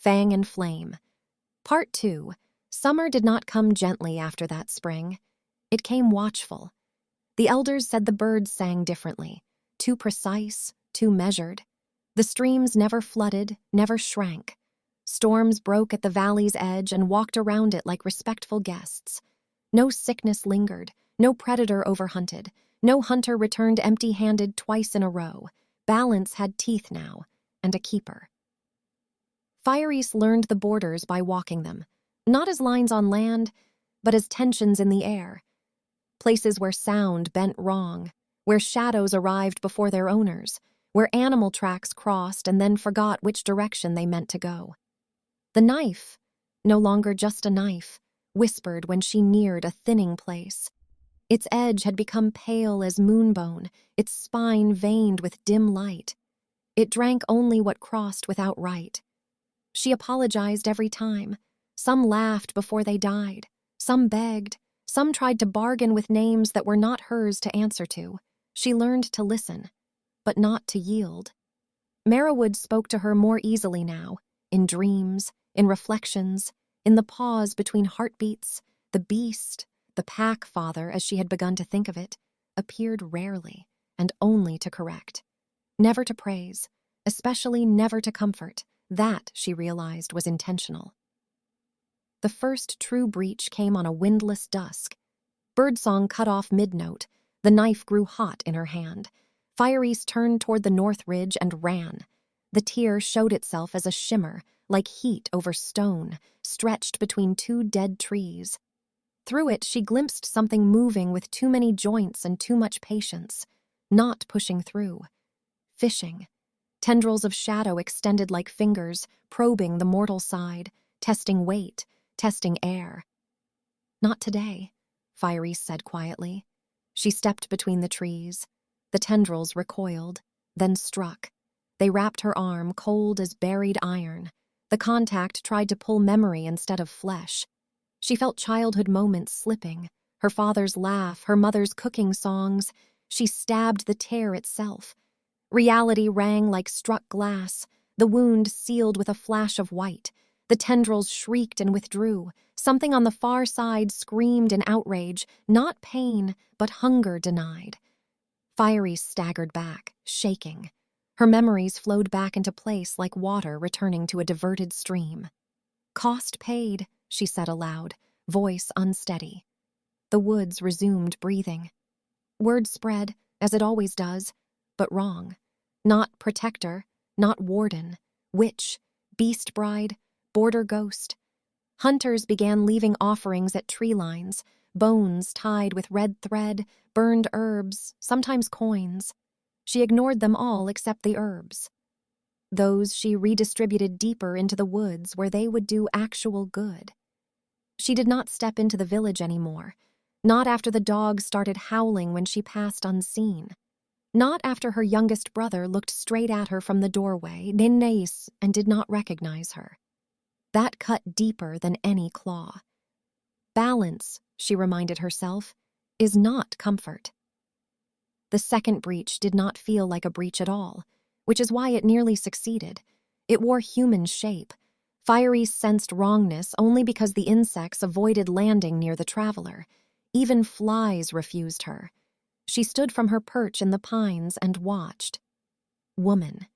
Fang and Flame. Part 2. Summer did not come gently after that spring. It came watchful. The elders said the birds sang differently, too precise, too measured. The streams never flooded, never shrank. Storms broke at the valley's edge and walked around it like respectful guests. No sickness lingered, no predator overhunted, no hunter returned empty-handed twice in a row. Balance had teeth now, and a keeper. Faerie learned the borders by walking them, not as lines on land, but as tensions in the air. Places where sound bent wrong, where shadows arrived before their owners, where animal tracks crossed and then forgot which direction they meant to go. The knife, no longer just a knife, whispered when she neared a thinning place. Its edge had become pale as moonbone, its spine veined with dim light. It drank only what crossed without right. She apologized every time. Some laughed before they died. Some begged. Some tried to bargain with names that were not hers to answer to. She learned to listen, but not to yield. Merriwood spoke to her more easily now, in dreams, in reflections, in the pause between heartbeats. The beast, the pack father as she had begun to think of it, appeared rarely, and only to correct. Never to praise, especially never to comfort. That, she realized, was intentional. The first true breach came on a windless dusk. Birdsong cut off mid-note. The knife grew hot in her hand. Faerie turned toward the north ridge and ran. The tear showed itself as a shimmer, like heat over stone, stretched between two dead trees. Through it, she glimpsed something moving with too many joints and too much patience, not pushing through. Fishing. Tendrils of shadow extended like fingers, probing the mortal side, testing weight, testing air. Not today, Faerie said quietly. She stepped between the trees. The tendrils recoiled, then struck. They wrapped her arm, cold as buried iron. The contact tried to pull memory instead of flesh. She felt childhood moments slipping, her father's laugh, her mother's cooking songs. She stabbed the tear itself. Reality rang like struck glass, the wound sealed with a flash of white. The tendrils shrieked and withdrew. Something on the far side screamed in outrage, not pain, but hunger denied. Faerie staggered back, shaking. Her memories flowed back into place like water returning to a diverted stream. Cost paid, she said aloud, voice unsteady. The woods resumed breathing. Word spread, as it always does, but wrong. Not protector, not warden, witch, beast bride, border ghost. Hunters began leaving offerings at tree lines, bones tied with red thread, burned herbs, sometimes coins. She ignored them all except the herbs. Those she redistributed deeper into the woods where they would do actual good. She did not step into the village anymore, not after the dogs started howling when she passed unseen. Not after her youngest brother looked straight at her from the doorway, Ninneis, and did not recognize her. That cut deeper than any claw. Balance, she reminded herself, is not comfort. The second breach did not feel like a breach at all, which is why it nearly succeeded. It wore human shape. Faerie sensed wrongness only because the insects avoided landing near the traveler. Even flies refused her. She stood from her perch in the pines and watched. Woman.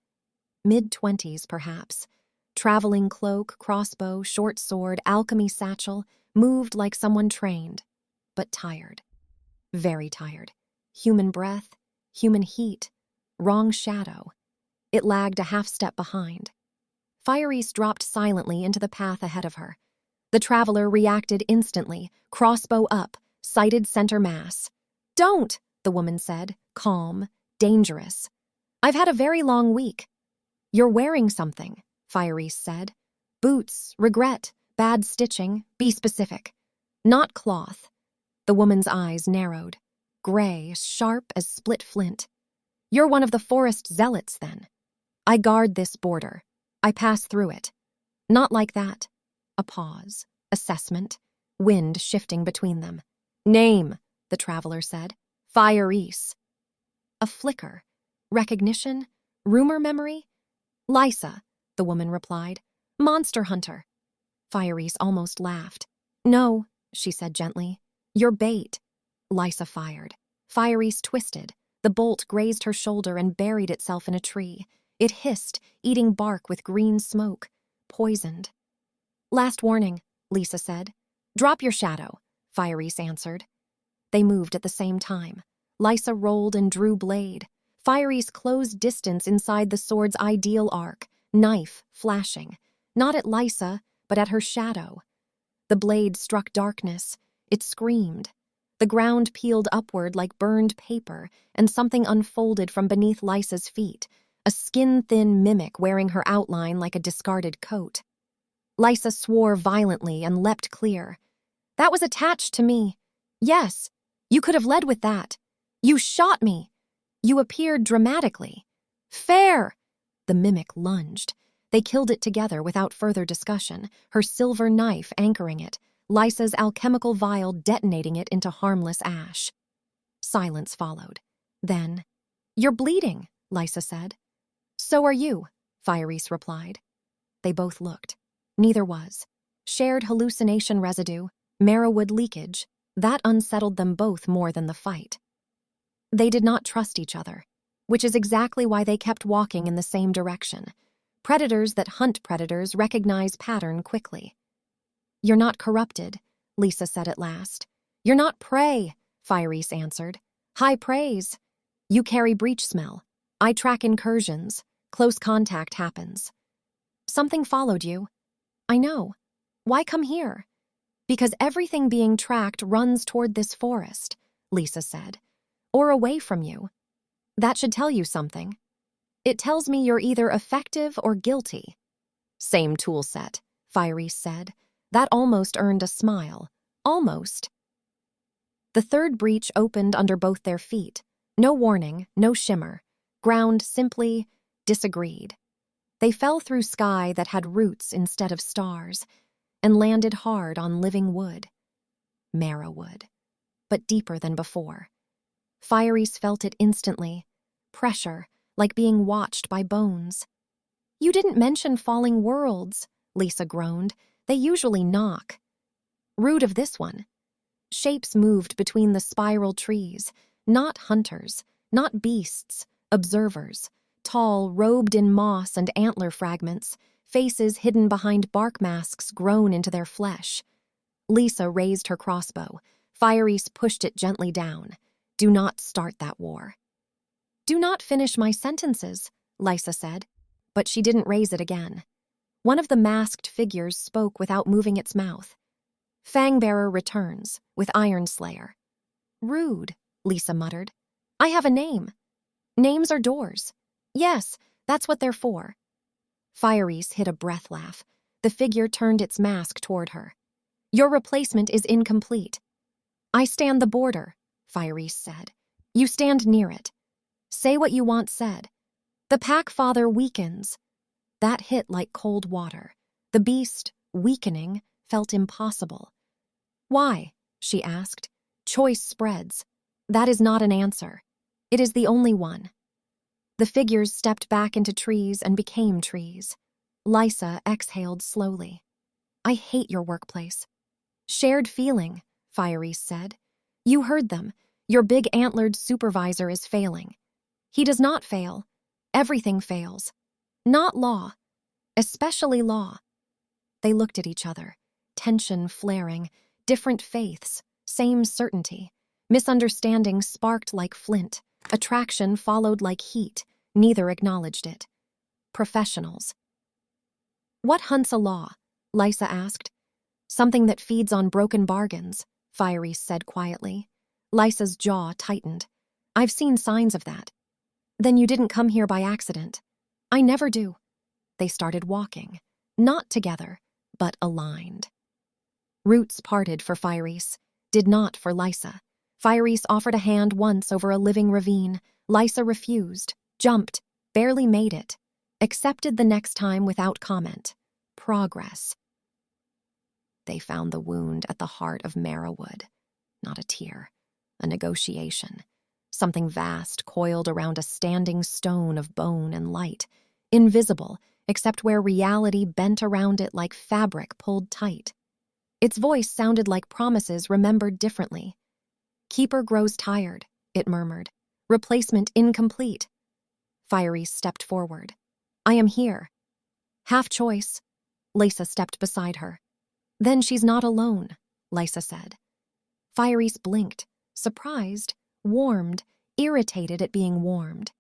Mid-20s, perhaps. Traveling cloak, crossbow, short sword, alchemy satchel, moved like someone trained, but tired. Very tired. Human breath, human heat, wrong shadow. It lagged a half-step behind. Faerie dropped silently into the path ahead of her. The traveler reacted instantly, crossbow up, sighted center mass. "Don't!" the woman said, calm, dangerous. "I've had a very long week." "You're wearing something," Faerie said. "Boots, regret, bad stitching, be specific." "Not cloth." The woman's eyes narrowed, gray, sharp as split flint. "You're one of the forest zealots, then." "I guard this border. I pass through it." "Not like that." A pause, assessment, wind shifting between them. "Name," the traveler said. "Faerie." A flicker. Recognition? Rumor memory? "Lysa," the woman replied. Monster hunter. Faerie almost laughed. No, she said gently. You're bait. Lysa fired. Faerie twisted. The bolt grazed her shoulder and buried itself in a tree. It hissed, eating bark with green smoke. Poisoned. Last warning, Lysa said. Drop your shadow, Faerie answered. They moved at the same time. Lysa rolled and drew blade. Faerie closed distance inside the sword's ideal arc, knife flashing. Not at Lysa, but at her shadow. The blade struck darkness. It screamed. The ground peeled upward like burned paper, and something unfolded from beneath Lysa's feet, a skin-thin mimic wearing her outline like a discarded coat. Lysa swore violently and leapt clear. That was attached to me. Yes, you could have led with that. You shot me. You appeared dramatically. Fair! The mimic lunged. They killed it together without further discussion, her silver knife anchoring it, Lysa's alchemical vial detonating it into harmless ash. Silence followed. Then, You're bleeding, Lysa said. So are you, Faerie replied. They both looked. Neither was. Shared hallucination residue, marrowwood leakage, that unsettled them both more than the fight. They did not trust each other, which is exactly why they kept walking in the same direction. Predators that hunt predators recognize pattern quickly. You're not corrupted, Lysa said at last. You're not prey, Faerie answered. High praise. You carry breach smell. I track incursions. Close contact happens. Something followed you. I know. Why come here? Because everything being tracked runs toward this forest, Lysa said. Or away from you. That should tell you something. It tells me you're either effective or guilty. Same tool set, Faerie said. That almost earned a smile. Almost. The third breach opened under both their feet. No warning, no shimmer. Ground simply disagreed. They fell through sky that had roots instead of stars, and landed hard on living wood. Marrowwood, but deeper than before. Faerie felt it instantly. Pressure, like being watched by bones. You didn't mention falling worlds, Lysa groaned. They usually knock. Rude of this one. Shapes moved between the spiral trees, not hunters, not beasts, observers, tall, robed in moss and antler fragments, faces hidden behind bark masks grown into their flesh. Lysa raised her crossbow. Faerie pushed it gently down. Do not start that war. Do not finish my sentences, Lysa said, but she didn't raise it again. One of the masked figures spoke without moving its mouth. Fangbearer returns, with Iron Slayer. Rude, Lysa muttered. I have a name. Names are doors. Yes, that's what they're for. Faerie hid a breath laugh. The figure turned its mask toward her. Your replacement is incomplete. I stand the border, Faerie said. You stand near it. Say what you want said. The pack father weakens. That hit like cold water. The beast, weakening, felt impossible. Why? She asked. Choice spreads. That is not an answer. It is the only one. The figures stepped back into trees and became trees. Lysa exhaled slowly. I hate your workplace. Shared feeling, Faerie said. You heard them. Your big antlered supervisor is failing. He does not fail. Everything fails. Not law. Especially law. They looked at each other, tension flaring, different faiths, same certainty. Misunderstanding sparked like flint. Attraction followed like heat. Neither acknowledged it. Professionals. What hunts a law? Lysa asked. Something that feeds on broken bargains, Faerie said quietly. Lysa's jaw tightened. I've seen signs of that. Then you didn't come here by accident. I never do. They started walking, not together, but aligned. Roots parted for Faerie, did not for Lysa. Faerie offered a hand once over a living ravine. Lysa refused, jumped, barely made it. Accepted the next time without comment. Progress. They found the wound at the heart of Marrowwood. Not a tear. A negotiation. Something vast coiled around a standing stone of bone and light. Invisible, except where reality bent around it like fabric pulled tight. Its voice sounded like promises remembered differently. "Keeper grows tired," it murmured. "Replacement incomplete." Faerie stepped forward. "I am here." "Half choice." Lysa stepped beside her. "Then she's not alone," Lysa said. Faerie blinked, surprised, warmed, irritated at being warmed.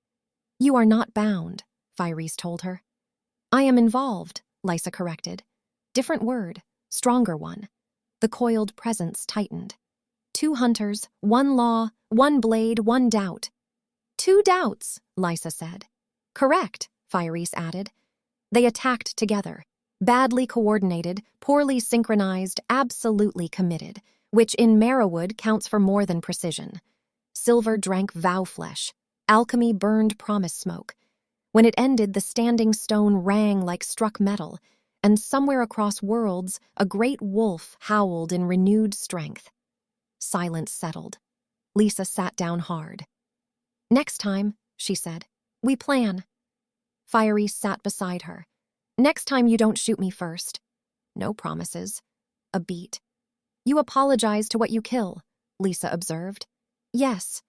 "You are not bound," Faerie told her. "I am involved," Lysa corrected. Different word, stronger one. The coiled presence tightened. "Two hunters, one law, one blade, one doubt." "Two doubts," Lysa said. "Correct," Faerie added. They attacked together. Badly coordinated, poorly synchronized, absolutely committed, which in Marrowwood counts for more than precision. Silver drank vow flesh. Alchemy burned promise smoke. When it ended, the standing stone rang like struck metal, and somewhere across worlds, a great wolf howled in renewed strength. Silence settled. Lysa sat down hard. "Next time," she said, "we plan." Faerie sat beside her. "Next time you don't shoot me first." "No promises." A beat. "You apologize to what you kill," Lysa observed. "Yes,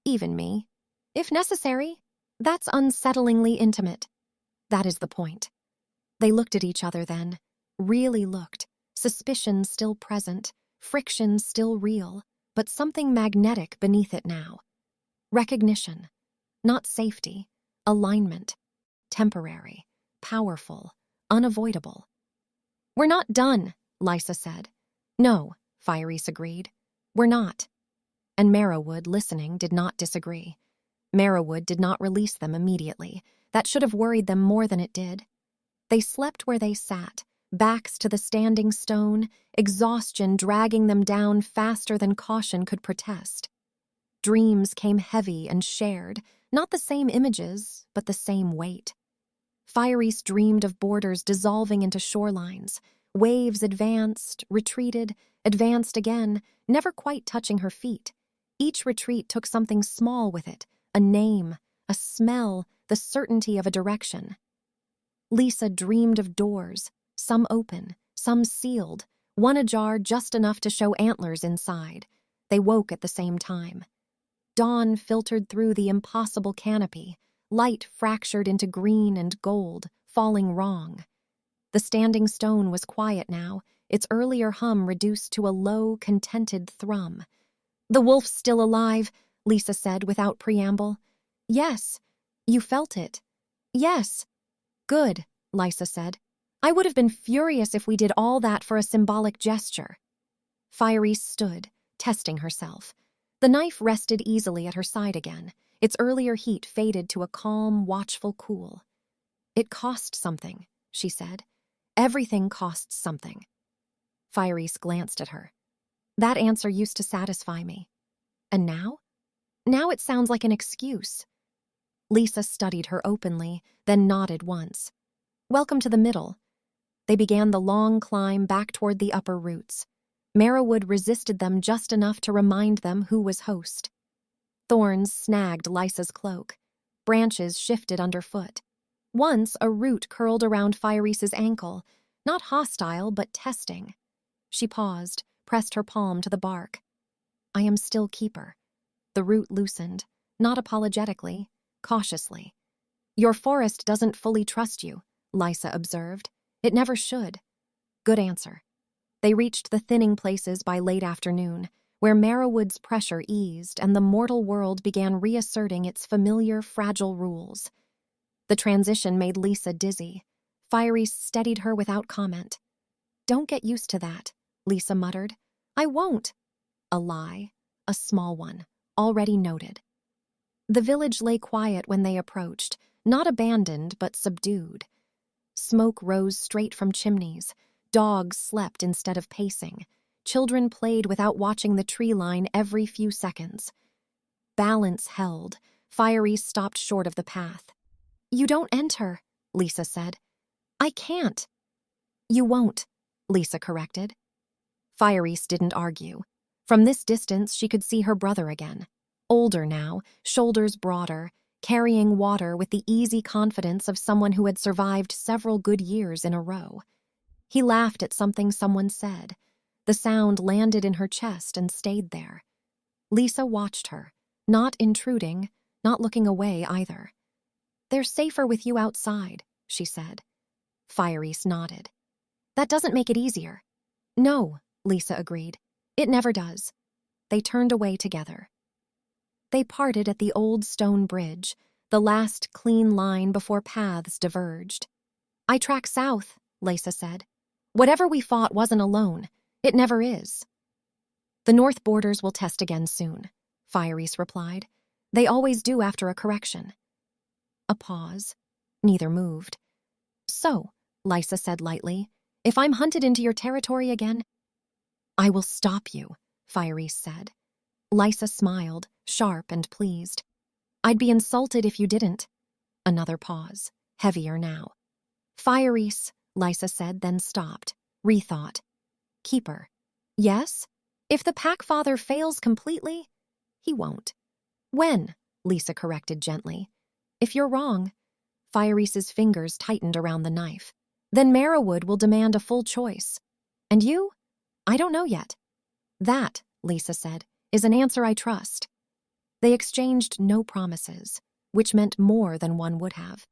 even me. If necessary. That's unsettlingly intimate." "That is the point." They looked at each other then, really looked, suspicion still present, friction still real, but something magnetic beneath it now. Recognition. Not safety. Alignment. Temporary. Powerful. Unavoidable. "We're not done," Lysa said. "No," Faerie agreed. "We're not." And Marrowwood, listening, did not disagree. Marrowwood did not release them immediately. That should have worried them more than it did. They slept where they sat, backs to the standing stone, exhaustion dragging them down faster than caution could protest. Dreams came heavy and shared, not the same images, but the same weight. Faerie dreamed of borders dissolving into shorelines. Waves advanced, retreated, advanced again, never quite touching her feet. Each retreat took something small with it, a name, a smell, the certainty of a direction. Lysa dreamed of doors, some open, some sealed, one ajar just enough to show antlers inside. They woke at the same time. Dawn filtered through the impossible canopy, light fractured into green and gold, falling wrong. The standing stone was quiet now, its earlier hum reduced to a low, contented thrum. "The wolf's still alive," Lysa said without preamble. "Yes. You felt it." "Yes." "Good," Lysa said. "I would have been furious if we did all that for a symbolic gesture." Faerie stood, testing herself. The knife rested easily at her side again. Its earlier heat faded to a calm, watchful cool. "It cost something," she said. "Everything costs something." Faerie glanced at her. "That answer used to satisfy me. And now? Now it sounds like an excuse." Lysa studied her openly, then nodded once. "Welcome to the middle." They began the long climb back toward the upper roots. Marrowwood resisted them just enough to remind them who was host. Thorns snagged Lysa's cloak. Branches shifted underfoot. Once a root curled around Faerie's ankle, not hostile but testing. She paused, pressed her palm to the bark. "I am still keeper." The root loosened, not apologetically, cautiously. "Your forest doesn't fully trust you," Lysa observed. "It never should." Good answer. They reached the thinning places by late afternoon, where Marrowwood's pressure eased and the mortal world began reasserting its familiar, fragile rules. The transition made Lysa dizzy. Faerie steadied her without comment. "Don't get used to that," Lysa muttered. "I won't." A lie, a small one, already noted. The village lay quiet when they approached, not abandoned but subdued. Smoke rose straight from chimneys. Dogs slept instead of pacing. Children played without watching the tree line every few seconds. Balance held. Faerie stopped short of the path. "You don't enter," Lysa said. "I can't." "You won't," Lysa corrected. Faerie didn't argue. From this distance she could see her brother again. Older now, shoulders broader, carrying water with the easy confidence of someone who had survived several good years in a row. He laughed at something someone said. The sound landed in her chest and stayed there. Lisa watched her, not intruding, not looking away either. "They're safer with you outside," she said. Faerie nodded. "That doesn't make it easier." "No," Lisa agreed. "It never does." They turned away together. They parted at the old stone bridge, the last clean line before paths diverged. "I track south," Lisa said. "Whatever we fought wasn't alone. It never is." "The north borders will test again soon," Faerie replied. "They always do after a correction." A pause. Neither moved. "So," Lisa said lightly, "if I'm hunted into your territory again—" "I will stop you," Faerie said. Lisa smiled, sharp and pleased. "I'd be insulted if you didn't." Another pause, heavier now. "Faerie," Lisa said, then stopped, rethought. "Keeper. Yes? If the Packfather fails completely?" "He won't." "When?" Lisa corrected gently. "If you're wrong." Faerie's fingers tightened around the knife. "Then Marrowwood will demand a full choice." "And you?" "I don't know yet." "That," Lisa said, "is an answer I trust." They exchanged no promises, which meant more than one would have.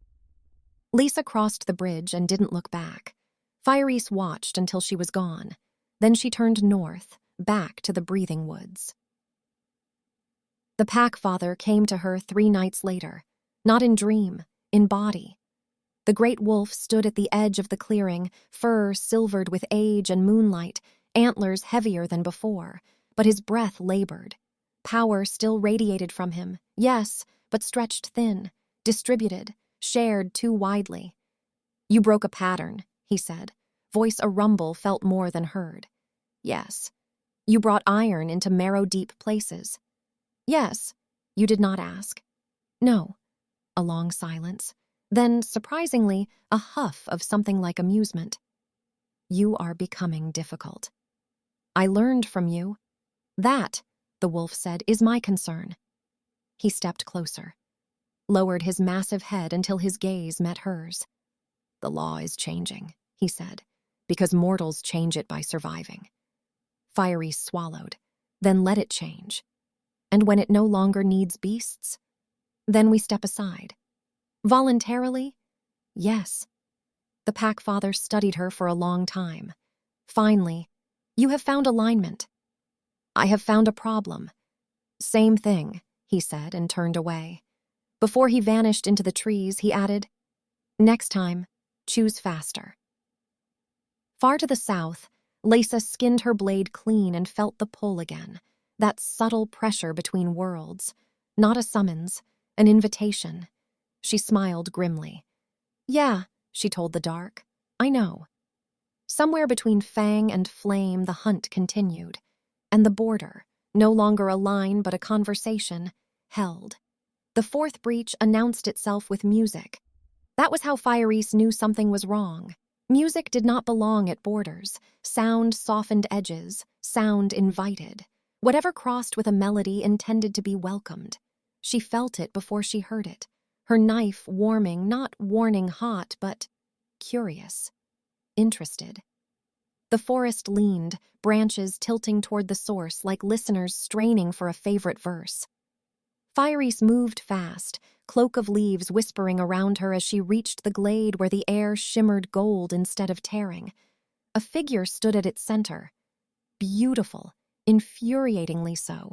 Lisa crossed the bridge and didn't look back. Faerie watched until she was gone. Then she turned north, back to the breathing woods. The Packfather came to her 3 nights later, not in dream, in body. The great wolf stood at the edge of the clearing, fur silvered with age and moonlight, antlers heavier than before, but his breath labored. Power still radiated from him, yes, but stretched thin, distributed, shared too widely. "You broke a pattern," he said, voice a rumble felt more than heard. "Yes." "You brought iron into marrow-deep places." "Yes." "You did not ask." "No." A long silence. Then, surprisingly, a huff of something like amusement. "You are becoming difficult." "I learned from you." "That," the wolf said, "is my concern." He stepped closer, lowered his massive head until his gaze met hers. "The law is changing," he said, "because mortals change it by surviving." Faerie swallowed, then let it change. "And when it no longer needs beasts?" "Then we step aside." "Voluntarily?" "Yes." The Packfather studied her for a long time. Finally, "You have found alignment." "I have found a problem." "Same thing," he said and turned away. Before he vanished into the trees, he added, "Next time, choose faster." Far to the south, Lisa skinned her blade clean and felt the pull again, that subtle pressure between worlds. Not a summons, an invitation. She smiled grimly. "Yeah," she told the dark, "I know." Somewhere between Fang and Flame, the hunt continued, and the border, no longer a line but a conversation, held. The 4th breach announced itself with music. That was how Faerie knew something was wrong. Music did not belong at borders. Sound softened edges, sound invited. Whatever crossed with a melody intended to be welcomed. She felt it before she heard it, her knife warming, not warning hot, but curious, interested. The forest leaned, branches tilting toward the source like listeners straining for a favorite verse. Faerie moved fast, cloak of leaves whispering around her as she reached the glade where the air shimmered gold instead of tearing. A figure stood at its center. Beautiful, infuriatingly so.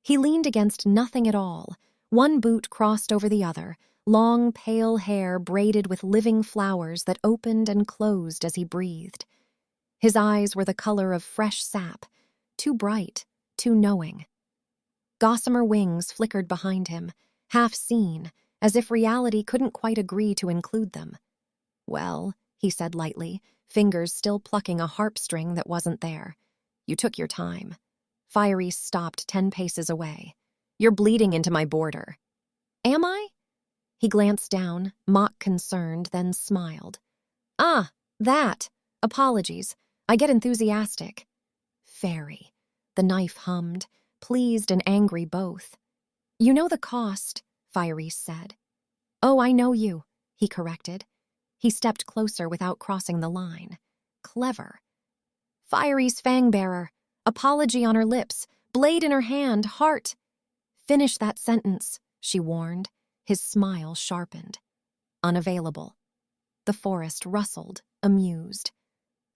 He leaned against nothing at all. One boot crossed over the other, long pale hair braided with living flowers that opened and closed as he breathed. His eyes were the color of fresh sap, too bright, too knowing. Gossamer wings flickered behind him, half seen, as if reality couldn't quite agree to include them. "Well," he said lightly, fingers still plucking a harp string that wasn't there. "You took your time." Faerie stopped 10 paces away. "You're bleeding into my border." "Am I?" He glanced down, mock concerned, then smiled. "Ah, that. Apologies. I get enthusiastic." "Faerie." The knife hummed, pleased and angry both. "You know the cost," Faerie said. Oh, I know you, he corrected. He stepped closer without crossing the line. Clever. Faerie's fang-bearer. Apology on her lips, blade in her hand, heart. Finish that sentence, she warned. His smile sharpened. Unavailable. The forest rustled, amused.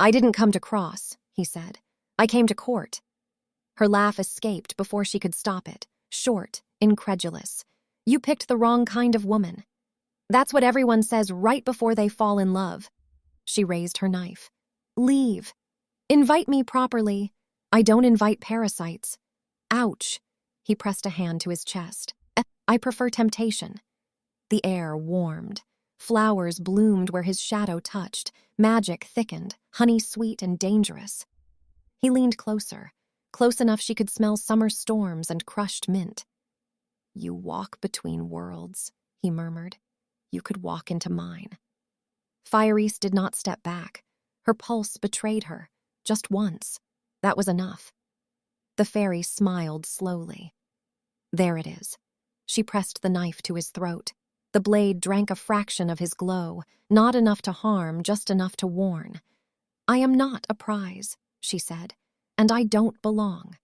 I didn't come to cross, he said. I came to court. Her laugh escaped before she could stop it, short, incredulous. You picked the wrong kind of woman. That's what everyone says right before they fall in love. She raised her knife. Leave. Invite me properly. I don't invite parasites. Ouch. He pressed a hand to his chest. I prefer temptation. The air warmed. Flowers bloomed where his shadow touched. Magic thickened, honey sweet and dangerous. He leaned closer, close enough she could smell summer storms and crushed mint. You walk between worlds, he murmured. You could walk into mine. Faerie did not step back. Her pulse betrayed her. Just once. That was enough. The fairy smiled slowly. There it is. She pressed the knife to his throat. The blade drank a fraction of his glow, not enough to harm, just enough to warn. I am not a prize, she said, and I don't belong.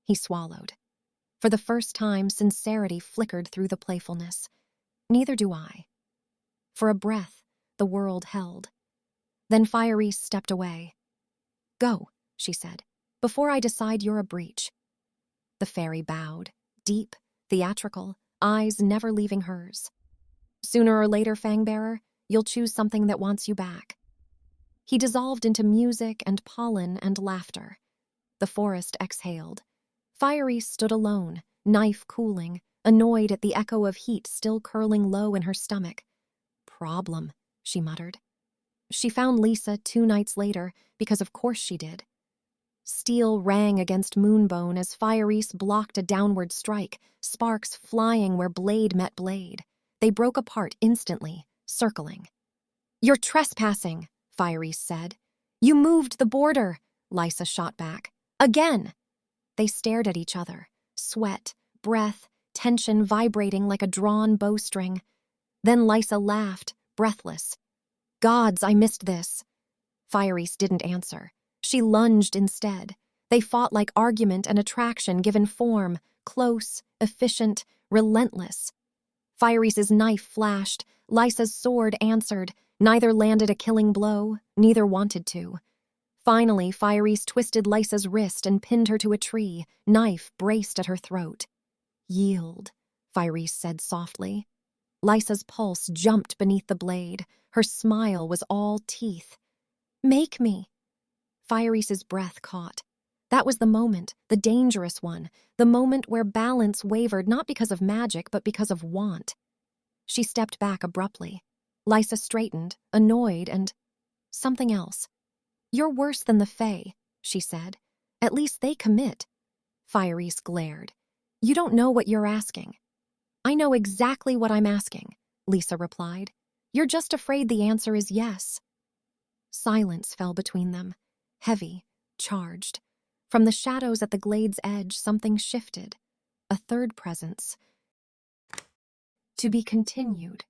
He swallowed. For the first time, sincerity flickered through the playfulness. Neither do I. For a breath, the world held. Then Faerie stepped away. Go, she said, before I decide you're a breach. The fairy bowed, deep, theatrical, eyes never leaving hers. Sooner or later, Fangbearer, you'll choose something that wants you back. He dissolved into music and pollen and laughter. The forest exhaled. Faerie stood alone, knife cooling, annoyed at the echo of heat still curling low in her stomach. Problem, she muttered. She found Lisa 2 nights later, because of course she did. Steel rang against Moonbone as Faerie blocked a downward strike, sparks flying where blade met blade. They broke apart instantly, circling. You're trespassing, Faerie said. You moved the border, Lisa shot back. Again! They stared at each other, sweat, breath, tension vibrating like a drawn bowstring. Then Lisa laughed, breathless. Gods, I missed this. Faerie didn't answer. She lunged instead. They fought like argument and attraction given form, close, efficient, relentless. Faerie's knife flashed. Lysa's sword answered. Neither landed a killing blow, neither wanted to. Finally, Faerie twisted Lysa's wrist and pinned her to a tree, knife braced at her throat. Yield, Faerie said softly. Lysa's pulse jumped beneath the blade. Her smile was all teeth. Make me. Faerie's breath caught. That was the moment, the dangerous one, the moment where balance wavered not because of magic but because of want. She stepped back abruptly. Lysa straightened, annoyed, and something else. You're worse than the Fae, she said. At least they commit. Faerie glared. You don't know what you're asking. I know exactly what I'm asking, Lisa replied. You're just afraid the answer is yes. Silence fell between them, heavy, charged. From the shadows at the glade's edge, something shifted. A third presence. To be continued.